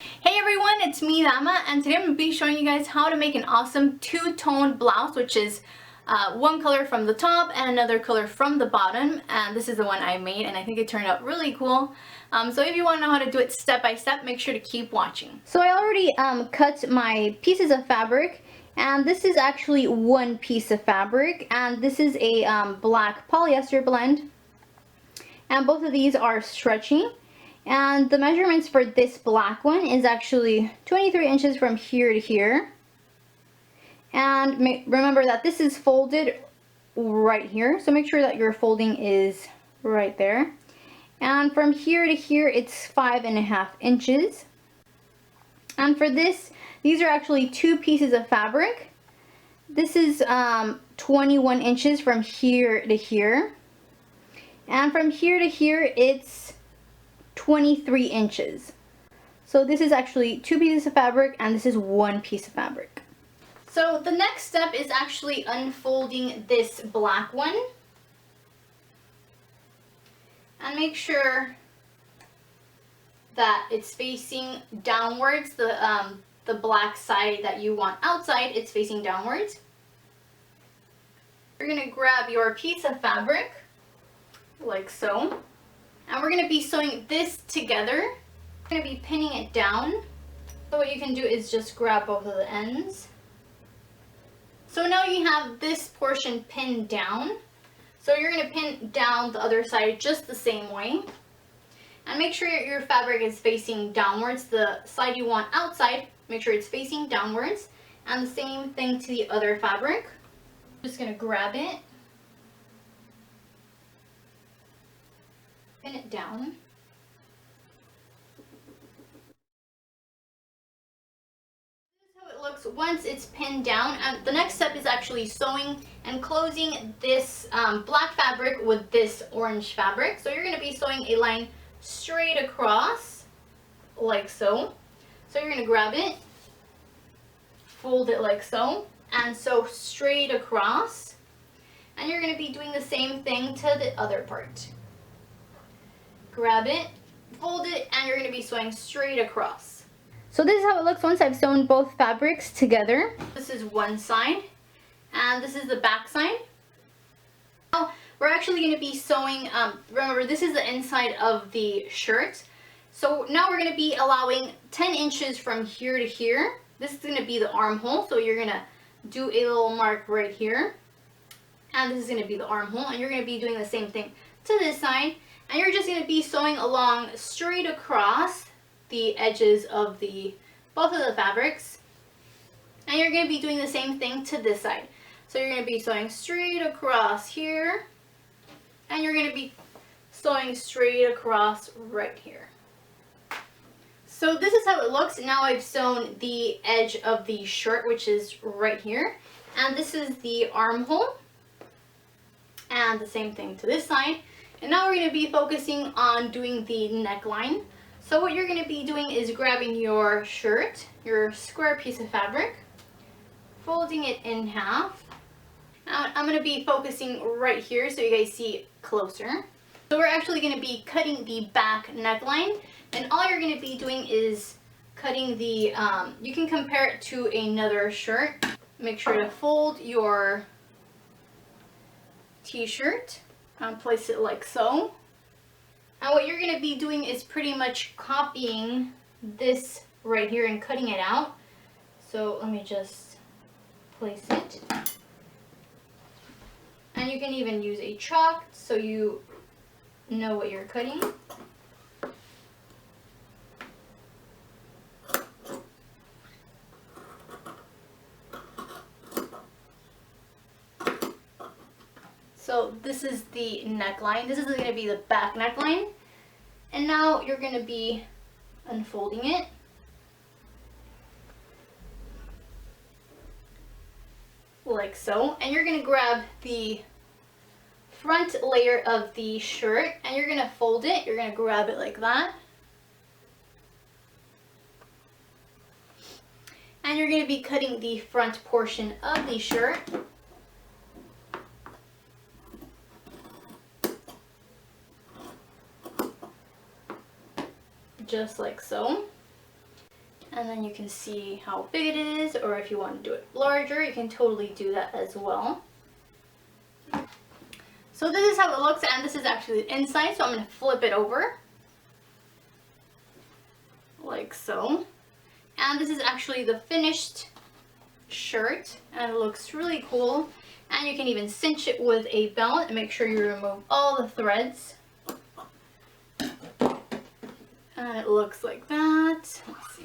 Hey everyone, it's me Rama, and today I'm going to be showing you guys how to make an awesome two-tone blouse, which is one color from the top and another color from the bottom. And this is the one I made, and I think it turned out really cool. So if you want to know how to do it step by step, make sure to keep watching. So I already cut my pieces of fabric, and this is actually one piece of fabric, and this is a black polyester blend, and both of these are stretchy. And the measurements for this black one is actually 23 inches from here to here. And remember that this is folded right here, so make sure that your folding is right there. And from here to here, it's 5.5 inches. And for this, these are actually two pieces of fabric. This is 21 inches from here to here. And from here to here, it's 23 inches. So this is actually two pieces of fabric, and this is one piece of fabric. So the next step is actually unfolding this black one. And make sure that it's facing downwards. The black side that you want outside, it's facing downwards. You're going to grab your piece of fabric, like so. And we're going to be sewing this together. We're going to be pinning it down. So what you can do is just grab both of the ends. So now you have this portion pinned down. So you're going to pin down the other side just the same way. And make sure your fabric is facing downwards. The side you want outside, make sure it's facing downwards. And the same thing to the other fabric. Just going to grab it. Pin it down. This is how it looks once it's pinned down. And the next step is actually sewing and closing this black fabric with this orange fabric. So you're going to be sewing a line straight across, like so. So you're going to grab it, fold it like so, and sew straight across. And you're going to be doing the same thing to the other part. Grab it, fold it, and you're going to be sewing straight across. So this is how it looks once I've sewn both fabrics together. This is one side, and this is the back side. Now we're actually going to be sewing, remember this is the inside of the shirt. So now we're going to be allowing 10 inches from here to here. This is going to be the armhole, so you're going to do a little mark right here. And this is going to be the armhole, and you're going to be doing the same thing to this side. And you're just going to be sewing along straight across the edges of both of the fabrics. And you're going to be doing the same thing to this side. So you're going to be sewing straight across here. And you're going to be sewing straight across right here. So this is how it looks. Now I've sewn the edge of the shirt, which is right here. And this is the armhole. And the same thing to this side. And now we're going to be focusing on doing the neckline. So what you're going to be doing is grabbing your shirt, your square piece of fabric, folding it in half. Now I'm going to be focusing right here so you guys see closer. So we're actually going to be cutting the back neckline. And all you're going to be doing is cutting the, you can compare it to another shirt. Make sure to fold your t-shirt. Place it like so. And what you're going to be doing is pretty much copying this right here and cutting it out. So let me just place it. And you can even use a chalk so you know what you're cutting. So this is the neckline. This is going to be the back neckline. And now you're going to be unfolding it. Like so. And you're going to grab the front layer of the shirt and you're going to fold it. You're going to grab it like that. And you're going to be cutting the front portion of the shirt. Just like so. And then you can see how big it is, or if you want to do it larger, you can totally do that as well. So this is how it looks, and this is actually the inside, so I'm going to flip it over. Like so. And this is actually the finished shirt, and it looks really cool. And you can even cinch it with a belt and make sure you remove all the threads. And it looks like that. Let's see.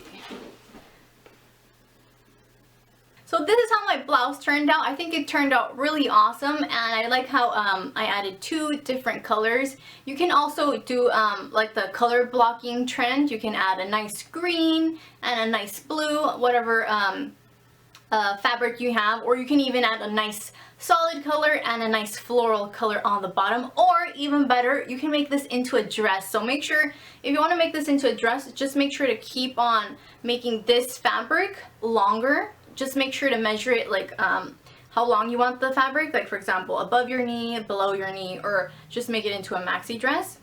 So this is how my blouse turned out. I think it turned out really awesome, and I like how I added 2 different colors. You can also do like the color blocking trend. You can add a nice green and a nice blue, whatever fabric you have, or you can even add a nice solid color and a nice floral color on the bottom, or even better, you can make this into a dress. So make sure, if you want to make this into a dress, just make sure to keep on making this fabric longer. Just make sure to measure it, like how long you want the fabric, like for example above your knee, below your knee, or just make it into a maxi dress.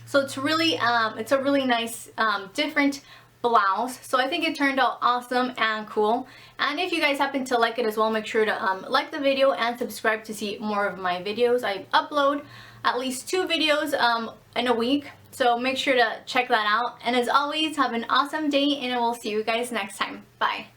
So it's really it's a really nice different blouse. So I think it turned out awesome and cool. And if you guys happen to like it as well, make sure to like the video and subscribe to see more of my videos. I upload at least 2 videos in a week, so make sure to check that out. And as always, have an awesome day, and I will see you guys next time. Bye.